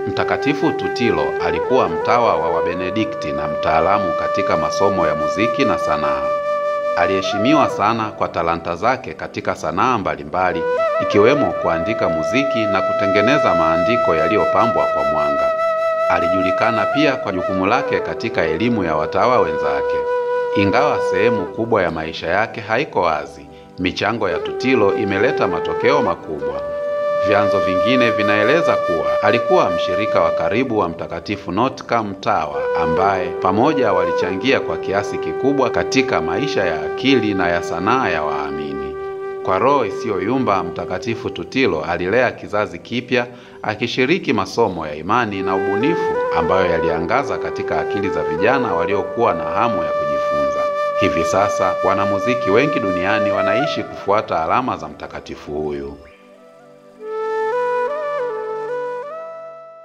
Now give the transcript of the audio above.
Mtakatifu Tutilo alikuwa mtawa wa Wabenedikti na mtaalamu katika masomo ya muziki na sanaa. Aliheshimiwa sana kwa talanta zake katika sanaa mbalimbali, ikiwemo kuandika muziki na kutengeneza maandiko yaliyopambwa kwa mwanga. Alijulikana pia kwa jukumu lake katika elimu ya watawa wenzake. Ingawa sehemu kubwa ya maisha yake haiko wazi, michango ya Tutilo imeleta matokeo makubwa. Vyanzo vingine vinaeleza kuwa alikuwa mshirika wa karibu wa Mtakatifu Notka Mtawa, ambaye pamoja walichangia kwa kiasi kikubwa katika maisha ya akili na ya sanaa ya waamini. Kwa roho isiyoyumba, Mtakatifu Tutilo alilea kizazi kipya, akishiriki masomo ya imani na ubunifu ambayo yaliangaza katika akili za vijana waliokuwa na hamu ya kujifunza. Hivi sasa wanamuziki wengi duniani wanaishi kufuata alama za mtakatifu huyu.